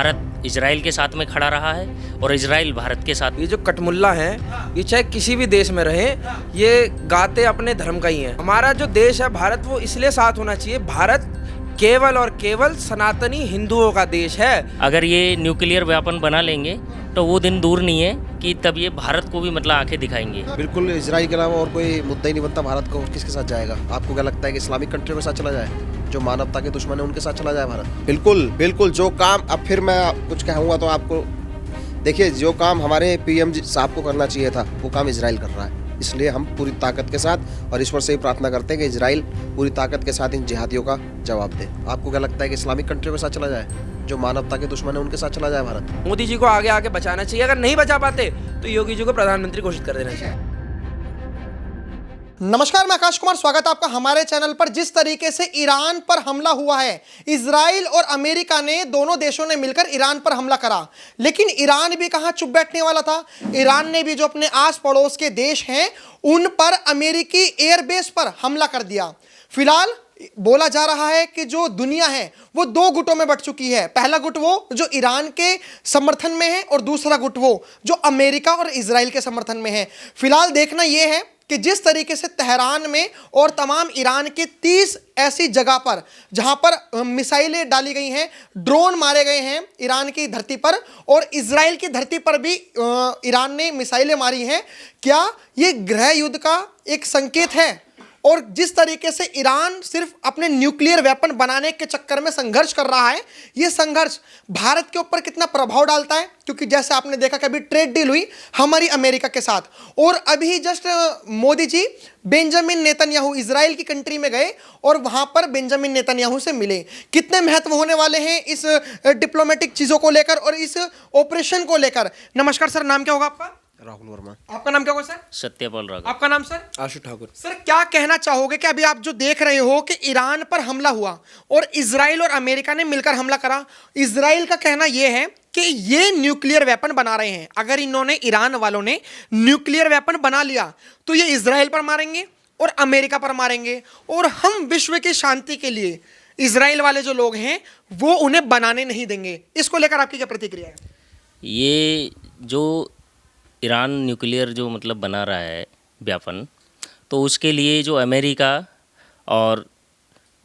Bharat Israel के साथ में खड़ा रहा है और इजराइल भारत के साथ। ये जो कटमुल्ला हैं, ये चाहे किसी भी देश में रहें, ये गाते अपने धर्म का ही हैं। हमारा जो देश है भारत, वो इसलिए साथ होना चाहिए। भारत केवल और केवल सनातनी हिंदुओं का देश है। अगर ये न्यूक्लियर वेपन बना लेंगे तो वो दिन दूर नहीं है कि तब ये भारत को भी मतलब आंखें दिखाएंगे। बिल्कुल, इजराइल के अलावा और कोई मुद्दा ही नहीं बनता। भारत को किसके साथ जाएगा? आपको क्या लगता है कि इस्लामिक कंट्रियों के साथ चला जाए? जो मानवता के दुश्मन है उनके साथ चला जाए भारत? बिल्कुल बिल्कुल। जो काम, अब फिर मैं कुछ कहूँगा तो आपको, देखिए, जो काम हमारे पीएम साहब को करना चाहिए था वो काम इजराइल कर रहा है। इसलिए हम पूरी ताकत के साथ और ईश्वर से ही प्रार्थना करते हैं कि इजराइल पूरी ताकत के साथ इन जिहादियों का जवाब दे। आपको क्या लगता है कि इस्लामिक कंट्रियों के साथ चला जाए? जो मानवता के दुश्मन है उनके साथ चला जाए भारत? मोदी जी को आगे आके बचाना चाहिए। अगर नहीं बचा पाते तो योगी जी को प्रधानमंत्री घोषित कर देना चाहिए। नमस्कार, मैं आकाश कुमार, स्वागत है आपका हमारे चैनल पर। जिस तरीके से ईरान पर हमला हुआ है, इजराइल और अमेरिका ने, दोनों देशों ने मिलकर ईरान पर हमला करा, लेकिन ईरान भी कहां चुप बैठने वाला था। ईरान ने भी जो अपने आस पड़ोस के देश हैं उन पर अमेरिकी एयरबेस पर हमला कर दिया। फिलहाल बोला जा रहा है कि जो दुनिया है वो दो गुटों में बट चुकी है। पहला गुट वो जो ईरान के समर्थन में है और दूसरा गुट वो जो अमेरिका और इजराइल के समर्थन में है। फिलहाल देखना यह है कि जिस तरीके से तेहरान में और तमाम ईरान के 30 ऐसी जगह पर जहां पर मिसाइलें डाली गई हैं, ड्रोन मारे गए हैं ईरान की धरती पर, और इजराइल की धरती पर भी ईरान ने मिसाइलें मारी हैं, क्या ये गृह युद्ध का एक संकेत है? और जिस तरीके से ईरान सिर्फ अपने न्यूक्लियर वेपन बनाने के चक्कर में संघर्ष कर रहा है, ये संघर्ष भारत के ऊपर कितना प्रभाव डालता है? क्योंकि जैसे आपने देखा कि अभी ट्रेड डील हुई हमारी अमेरिका के साथ, और अभी just Modi ji Benjamin Netanyahu Israel की कंट्री में गए और वहां पर बेंजामिन नेतन्याहू से मिले। कितने महत्व होने वाले हैं इस डिप्लोमेटिक चीजों को लेकर और इस ऑपरेशन को लेकर। नमस्कार सर, नाम क्या होगा आपका? राहुल वर्मा। आपका नाम क्या होगा सर? सत्यपाल राघव। आपका नाम सर? आशु ठाकुर। सर, क्या कहना चाहोगे कि अभी आप जो देख रहे हो कि ईरान पर हमला हुआ और इजराइल और अमेरिका ने मिलकर हमला करा। इजराइल का कहना यह है कि ये न्यूक्लियर वेपन बना रहे हैं। अगर इन्होंने, ईरान वालों ने न्यूक्लियर वेपन बना लिया तो ये इजराइल पर मारेंगे और अमेरिका पर मारेंगे, और हम विश्व की शांति के लिए इजराइल वाले जो लोग हैं वो उन्हें बनाने नहीं देंगे। इसको लेकर आपकी क्या प्रतिक्रिया है? ये जो ईरान न्यूक्लियर जो मतलब बना रहा है वेपन, तो उसके लिए जो अमेरिका और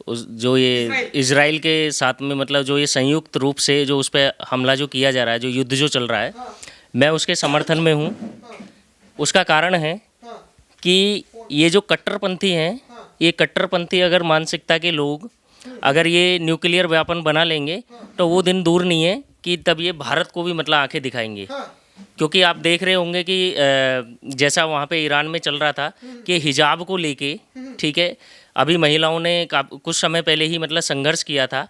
जो ये इजराइल के साथ में मतलब जो ये संयुक्त रूप से जो उस पर हमला जो किया जा रहा है, जो युद्ध जो चल रहा है, मैं उसके समर्थन में हूँ। उसका कारण है कि ये जो कट्टरपंथी हैं, ये कट्टरपंथी अगर मानसिकता के लोग अगर ये न्यूक्लियर वेपन बना लेंगे तो वो दिन दूर नहीं है कि तब ये भारत को भी मतलब आंखें दिखाएंगे। क्योंकि आप देख रहे होंगे कि जैसा वहाँ पे ईरान में चल रहा था कि हिजाब को लेके, ठीक है, अभी महिलाओं ने कुछ समय पहले ही मतलब संघर्ष किया था।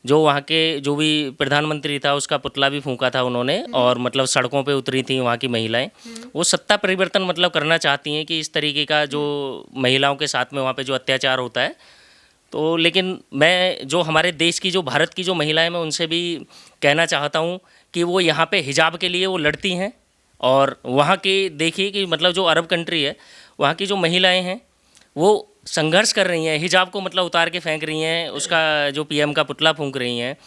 जो वहाँ के जो भी प्रधानमंत्री था उसका पुतला भी फूंका था उन्होंने, और मतलब सड़कों पे उतरी थी वहाँ की महिलाएं। वो सत्ता परिवर्तन मतलब करना चाहती हैं कि इस तरीके का जो महिलाओं के साथ में वहाँ पे जो अत्याचार होता है। तो लेकिन मैं जो हमारे देश की, जो भारत की जो महिलाएं, मैं उनसे भी कहना चाहता हूँ कि वो यहाँ पे हिजाब के लिए वो लड़ती हैं। और वहाँ के देखिए कि मतलब जो अरब कंट्री है, वहाँ की जो महिलाएं हैं वो संघर्ष कर रही हैं, हिजाब को मतलब उतार के फेंक रही हैं, उसका जो पीएम का पुतला फूंक रही हैं।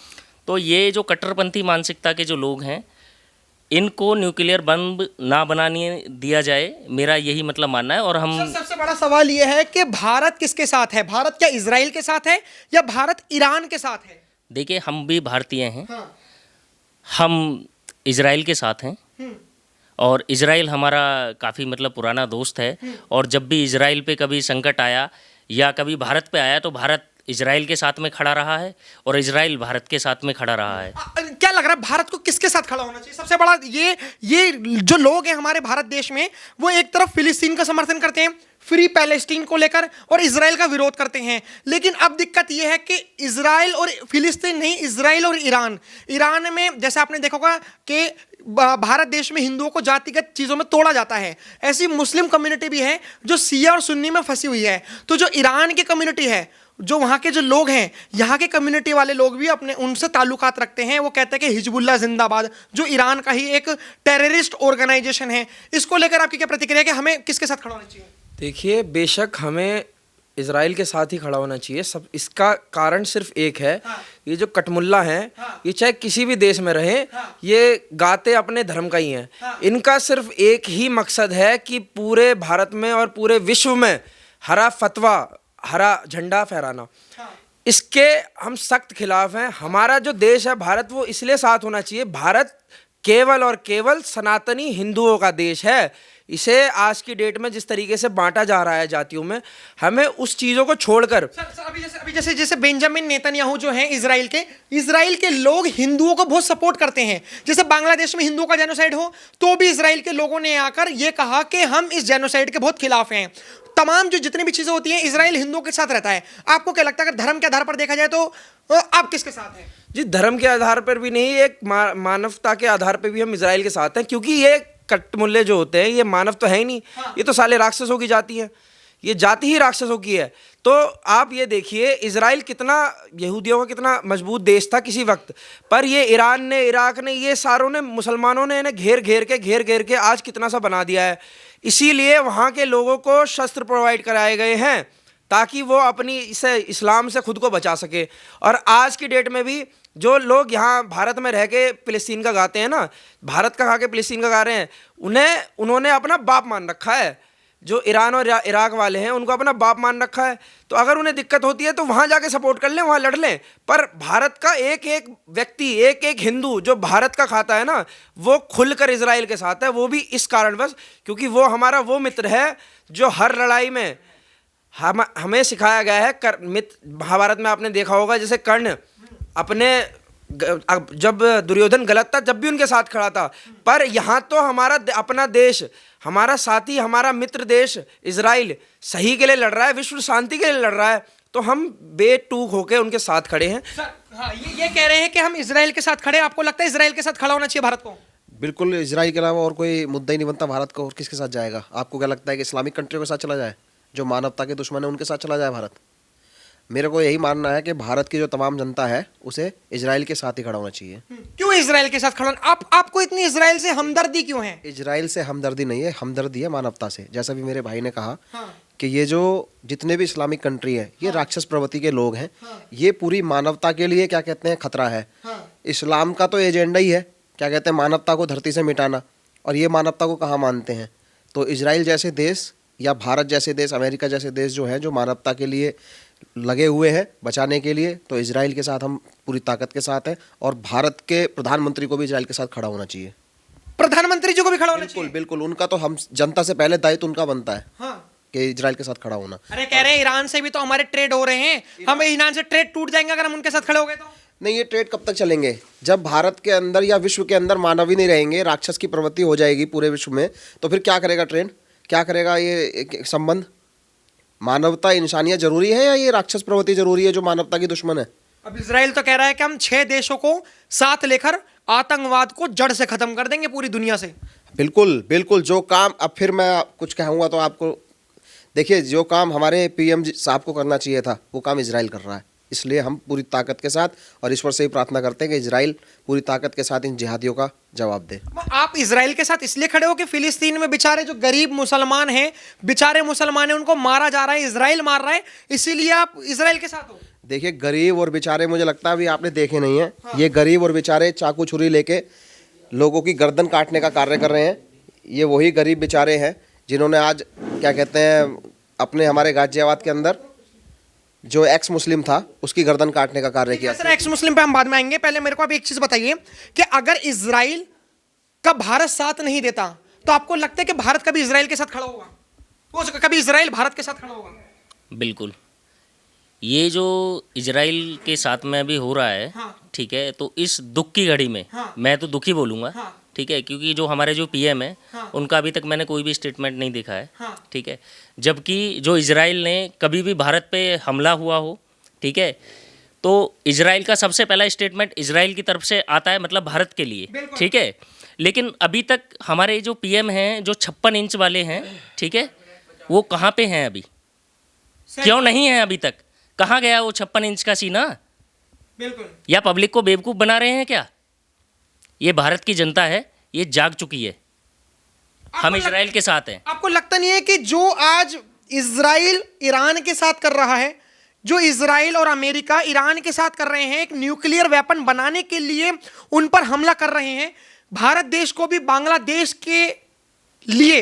तो ये जो कट्टरपंथी मानसिकता के जो लोग हैं, इनको न्यूक्लियर बम ना बनाने दिया जाए, मेरा यही मतलब मानना है। और हम सबसे बड़ा सवाल यह है कि भारत किसके साथ है? भारत क्या इजराइल के साथ है या भारत ईरान के साथ है? देखिए, हम भी भारतीय हैं। हाँ। हम इजराइल के साथ हैं और इजराइल हमारा काफ़ी मतलब पुराना दोस्त है। और जब भी इजराइल पे कभी संकट आया या कभी भारत पे आया तो भारत इजराइल के साथ में खड़ा रहा है और इजराइल भारत के साथ में खड़ा रहा है। क्या लग रहा है भारत को किसके साथ खड़ा होना चाहिए? सबसे बड़ा ये जो लोग हैं हमारे भारत देश में, वो एक तरफ फिलिस्तीन का समर्थन करते हैं, फ्री पैलेस्टीन को लेकर, और इजराइल का विरोध करते हैं। लेकिन अब दिक्कत यह है कि इजराइल और फिलिस्तीन नहीं, इजराइल और ईरान में जैसे आपने देखा होगा कि भारत देश में हिंदुओं को जातिगत चीज़ों में तोड़ा जाता है। ऐसी मुस्लिम कम्युनिटी भी है जो शिया और सुन्नी में फंसी हुई है। तो जो ईरान की कम्युनिटी है, जो वहाँ के जो लोग हैं, यहाँ के कम्युनिटी वाले लोग भी अपने उनसे ताल्लुकात रखते हैं। वो कहते हैं कि हिजबुल्लाह जिंदाबाद, जो ईरान का ही एक टेररिस्ट ऑर्गेनाइजेशन है। इसको लेकर आपकी क्या प्रतिक्रिया है कि हमें किसके साथ खड़ा होना चाहिए? देखिए, बेशक हमें इजराइल के साथ ही खड़ा होना चाहिए सब। इसका कारण सिर्फ एक है, ये जो कटमुल्ला हैं, ये चाहे किसी भी देश में रहे, ये गाते अपने धर्म का ही हैं। इनका सिर्फ एक ही मकसद है कि पूरे भारत में और पूरे विश्व में हरा फतवा, हरा झंडा फहराना। इसके हम सख्त खिलाफ हैं। हमारा जो देश है भारत, वो इसलिए साथ होना चाहिए। भारत केवल और केवल सनातनी हिंदुओं का देश है। इसे आज की डेट में जिस तरीके से बांटा जा रहा है जातियों में, हमें उस चीज़ों को छोड़कर सर अभी जैसे बेंजामिन नेतन्याहू जो हैं इजराइल के लोग हिंदुओं को बहुत सपोर्ट करते हैं। जैसे बांग्लादेश में हिंदुओं का जेनोसाइड हो तो भी इजराइल के लोगों ने आकर ये कहा कि हम इस जेनोसाइड के बहुत खिलाफ हैं। तमाम जो जितनी भी चीजें होती हैं, इजराइल हिंदुओं के साथ रहता है। आपको क्या लगता है, अगर धर्म के आधार पर देखा जाए तो आप किसके साथ हैं? जी, धर्म के आधार पर भी नहीं, एक मानवता के आधार पर भी हम इजराइल के साथ हैं। क्योंकि ये कटमुल्ले जो होते हैं, ये मानव तो है ही नहीं। ये तो साले राक्षसों की जाति है, ये जाति ही राक्षसों की है। तो आप ये देखिए, इजराइल कितना यहूदियों का कितना मजबूत देश था किसी वक्त, पर ये ईरान ने, इराक ने, ये सारों ने, मुसलमानों ने इन्हें घेर के आज कितना सा बना दिया है। इसीलिए वहाँ के लोगों को शस्त्र प्रोवाइड कराए गए हैं ताकि वो अपनी इस्लाम से खुद को बचा सके। और आज की डेट में भी जो लोग यहाँ भारत में रह के फ़िलिस्तीन का गाते हैं ना, भारत का खा के फ़िलिस्तीन का गा रहे हैं, उन्होंने अपना बाप मान रखा है। जो ईरान और इराक वाले हैं, उनको अपना बाप मान रखा है। तो अगर उन्हें दिक्कत होती है तो वहाँ जाके सपोर्ट कर लें, वहाँ लड़ लें। पर भारत का एक एक व्यक्ति, एक एक हिंदू जो भारत का खाता है ना, वो खुलकर इजराइल के साथ है। वो भी इस कारणवश क्योंकि वो हमारा वो मित्र है जो हर लड़ाई में हमें सिखाया गया है। महाभारत में आपने देखा होगा, जैसे कर्ण अपने जब दुर्योधन गलत था जब भी उनके साथ खड़ा था। पर यहाँ तो हमारा अपना देश, हमारा साथी, हमारा मित्र देश इजराइल सही के लिए लड़ रहा है, विश्व शांति के लिए लड़ रहा है। तो हम बेटूक होकर उनके साथ खड़े हैं। हाँ, ये कह रहे हैं कि हम इजराइल के साथ खड़े। आपको लगता है इजराइल के साथ खड़ा होना चाहिए भारत को? बिल्कुल, इजराइल के अलावा और कोई मुद्दा ही नहीं बनता भारत को। और किसके साथ जाएगा? आपको क्या लगता है कि इस्लामिक कंट्रियों के साथ चला जाए, जो मानवता के दुश्मन है उनके साथ चला जाए भारत? मेरे को यही मानना है कि भारत की जो तमाम जनता है उसे इजराइल के साथ ही खड़ा होना चाहिए। क्यों इजराइल के साथ खड़ा? आपको इतनी इजराइल से हमदर्दी क्यों है? इजराइल से हमदर्दी नहीं है, हमदर्दी है मानवता से। जैसा भी मेरे भाई ने कहा कि ये जो जितने भी इस्लामिक कंट्री है, ये राक्षस प्रवृत्ति के लोग हैं। ये पूरी मानवता के लिए क्या कहते हैं, खतरा है। इस्लाम का तो एजेंडा ही है, क्या कहते हैं, मानवता को धरती से मिटाना। और ये मानवता को कहाँ मानते हैं? तो इजराइल जैसे देश या भारत जैसे देश, अमेरिका जैसे देश जो है, जो मानवता के लिए लगे हुए हैं बचाने के लिए, तो इजराइल के साथ हम पूरी ताकत के साथ हैं। और भारत के प्रधानमंत्री को भी इजराइल के साथ खड़ा होना चाहिए। प्रधानमंत्री जी को भी खड़ा होना चाहिए? बिल्कुल, उनका तो हम जनता से पहले दायित्व उनका बनता है कि इजराइल के साथ खड़ा होना। अरे कह रहे हैं ईरान से भी तो हमारे ट्रेड हो रहे हैं, हम ईरान से ट्रेड टूट जाएंगे अगर हम उनके साथ खड़े हो गए तो? नहीं, ये ट्रेड कब तक चलेंगे? जब भारत के अंदर या विश्व के अंदर मानव ही नहीं रहेंगे, राक्षस की प्रवृत्ति हो जाएगी पूरे विश्व में, तो फिर क्या करेगा ट्रेड, क्या करेगा ये संबंध? मानवता, इंसानियत जरूरी है या ये राक्षस प्रवृत्ति जरूरी है जो मानवता की दुश्मन है? अब इजराइल तो कह रहा है कि हम 6 देशों को साथ लेकर आतंकवाद को जड़ से खत्म कर देंगे पूरी दुनिया से। बिल्कुल बिल्कुल, जो काम, अब फिर मैं कुछ कहूँगा तो आपको, देखिए, जो काम हमारे पीएम साहब को करना चाहिए था वो काम इजराइल कर रहा है। इसलिए हम पूरी ताकत के साथ और ईश्वर से ही प्रार्थना करते हैं कि इजराइल पूरी ताकत के साथ इन जिहादियों का जवाब दे। आप इजराइल के साथ इसलिए खड़े हो कि फिलिस्तीन में बेचारे जो गरीब मुसलमान हैं, बेचारे मुसलमान हैं, उनको मारा जा रहा है, इजराइल मार रहा है, इसीलिए आप इजराइल के साथ हो? देखिए, गरीब और बेचारे मुझे लगता है अभी आपने देखे नहीं है। ये गरीब और बेचारे चाकू छुरी लेके लोगों की गर्दन काटने का कार्य कर रहे हैं। ये वही गरीब बेचारे हैं जिन्होंने आज क्या कहते हैं, अपने हमारे गाजियाबाद के अंदर जो एक्स मुस्लिम था उसकी गर्दन काटने का कार्य किया। सर, एक्स मुस्लिम पे हम बाद में आएंगे, पहले मेरे को आप एक चीज बताइए कि अगर इजराइल का भारत साथ नहीं देता तो आपको लगता है कि भारत कभी इजराइल के साथ खड़ा होगा? कभी इजराइल भारत के साथ खड़ा होगा? बिल्कुल। ये जो इजराइल के साथ में अभी हो रहा है, ठीक है, तो इस दुख की घड़ी में मैं तो दुखी बोलूँगा, ठीक है, क्योंकि जो हमारे जो पीएम है उनका अभी तक मैंने कोई भी स्टेटमेंट नहीं देखा है, ठीक है। जबकि जो इजराइल ने कभी भी भारत पे हमला हुआ हो, ठीक है, तो इजराइल का सबसे पहला स्टेटमेंट इजराइल की तरफ से आता है, मतलब भारत के लिए, ठीक है। लेकिन अभी तक हमारे जो पीएम हैं, जो 56 इंच वाले हैं, ठीक है, वो कहाँ पे हैं अभी? क्यों नहीं है अभी तक? कहाँ गया वो 56 इंच का सीना? बिल्कुल। या पब्लिक को बेवकूफ़ बना रहे हैं क्या? ये भारत की जनता है, ये जाग चुकी है। हम इजराइल के साथ हैं। आपको लगता नहीं है कि जो आज इजराइल ईरान के साथ कर रहा है, जो इजराइल और अमेरिका ईरान के साथ कर रहे हैं, एक न्यूक्लियर वेपन बनाने के लिए उन पर हमला कर रहे हैं, भारत देश को भी बांग्लादेश के लिए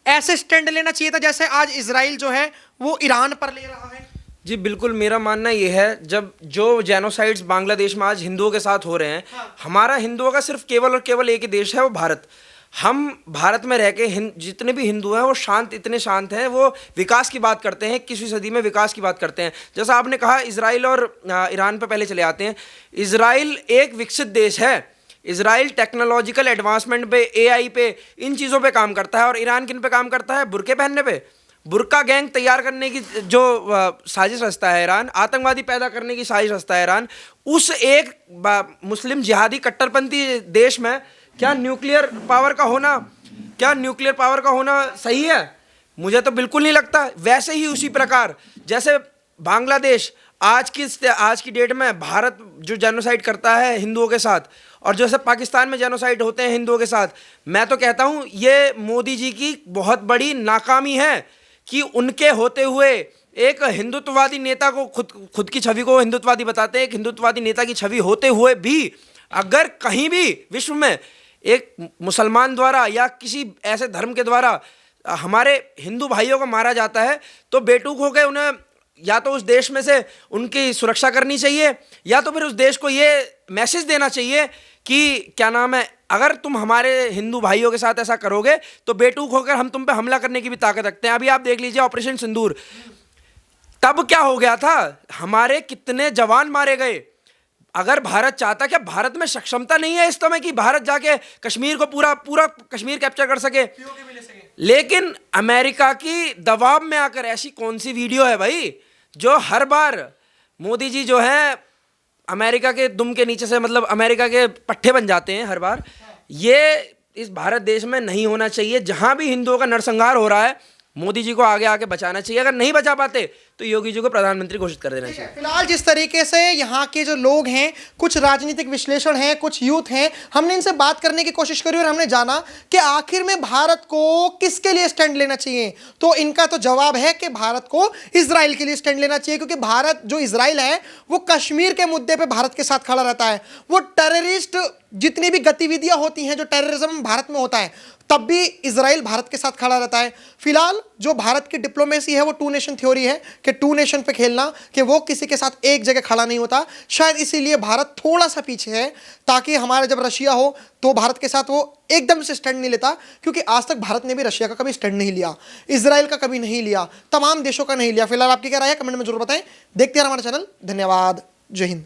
ऐसे स्टैंड लेना चाहिए था जैसे आज इजराइल जो है वो ईरान पर ले रहा है। जी बिल्कुल, मेरा मानना ये है, जब जो जेनोसाइड्स बांग्लादेश में आज हिंदुओं के साथ हो रहे हैं, हमारा हिंदुओं का सिर्फ केवल और केवल एक ही देश है, वो भारत। हम भारत में रह के जितने भी हिंदू हैं वो इतने शांत हैं, वो विकास की बात करते हैं, 21वीं सदी में विकास की बात करते हैं। जैसा आपने कहा, इजराइल और ईरान पे पहले चले आते हैं। इजराइल एक विकसित देश है, इजराइल टेक्नोलॉजिकल एडवांसमेंट पे, एआई पे, इन चीज़ों पे काम करता है। और ईरान किन पे काम करता है? बुर्के पहनने पे। बुर्का गैंग तैयार करने की जो साजिश रचता है ईरान, आतंकवादी पैदा करने की साजिश रचता है ईरान, उस एक मुस्लिम जिहादी कट्टरपंथी देश में क्या न्यूक्लियर पावर का होना सही है? मुझे तो बिल्कुल नहीं लगता। वैसे ही उसी प्रकार जैसे बांग्लादेश आज की डेट में भारत जो जेनोसाइड करता है हिंदुओं के साथ, और जैसे पाकिस्तान में जेनोसाइड होते हैं हिंदुओं के साथ, मैं तो कहता हूँ ये मोदी जी की बहुत बड़ी नाकामी है कि उनके होते हुए एक हिंदुत्ववादी नेता को खुद की छवि को हिंदुत्ववादी बताते हैं, एक हिंदुत्ववादी नेता की छवि होते हुए भी अगर कहीं भी विश्व में एक मुसलमान द्वारा या किसी ऐसे धर्म के द्वारा हमारे हिंदू भाइयों को मारा जाता है, तो बेटूक हो गए उन्हें या तो उस देश में से उनकी सुरक्षा करनी चाहिए, या तो फिर उस देश को ये मैसेज देना चाहिए कि क्या नाम है, अगर तुम हमारे हिंदू भाइयों के साथ ऐसा करोगे तो बेटूक होकर हम तुम पे हमला करने की भी ताकत रखते हैं। अभी आप देख लीजिए ऑपरेशन सिंदूर, तब क्या हो गया था, हमारे कितने जवान मारे गए। अगर भारत चाहता, क्या भारत में सक्षमता नहीं है इस समय कि भारत जाके कश्मीर को पूरा कश्मीर कैप्चर कर सके? लेकिन अमेरिका की दबाव में आकर ऐसी कौन सी वीडियो है भाई जो हर बार मोदी जी जो है अमेरिका के दुम के नीचे से, मतलब अमेरिका के पट्टे बन जाते हैं हर बार। ये इस भारत देश में नहीं होना चाहिए। जहां भी हिंदुओं का नरसंहार हो रहा है, मोदी जी को आगे आके बचाना चाहिए। अगर नहीं बचा पाते तो योगी जी को प्रधानमंत्री घोषित कर देना चाहिए। फिलहाल जिस तरीके से यहाँ के जो लोग हैं, कुछ राजनीतिक विश्लेषण हैं, कुछ यूथ हैं, हमने इनसे बात करने की कोशिश करी और हमने जाना कि आखिर में भारत को किसके लिए स्टैंड लेना चाहिए। तो इनका तो जवाब है कि भारत को इजराइल के लिए स्टैंड लेना चाहिए, क्योंकि भारत जो इजराइल है वो कश्मीर के मुद्दे पर भारत के साथ खड़ा रहता है। वो टेररिस्ट जितनी भी गतिविधियां होती हैं, जो टेररिज्म भारत में होता है, तब भी इजराइल भारत के साथ खड़ा रहता है। फिलहाल जो भारत की डिप्लोमेसी है वो टू नेशन थ्योरी है कि टू नेशन पे खेलना, कि वो किसी के साथ एक जगह खड़ा नहीं होता। शायद इसीलिए भारत थोड़ा सा पीछे है, ताकि हमारा जब रशिया हो तो भारत के साथ वो एकदम से स्टैंड नहीं लेता, क्योंकि आज तक भारत ने भी रशिया का कभी स्टैंड नहीं लिया, इजराइल का कभी नहीं लिया, तमाम देशों का नहीं लिया। फिलहाल आपकी क्या राय है कमेंट में जरूर बताएं। देखते हैं हमारा चैनल। धन्यवाद। जय हिंद।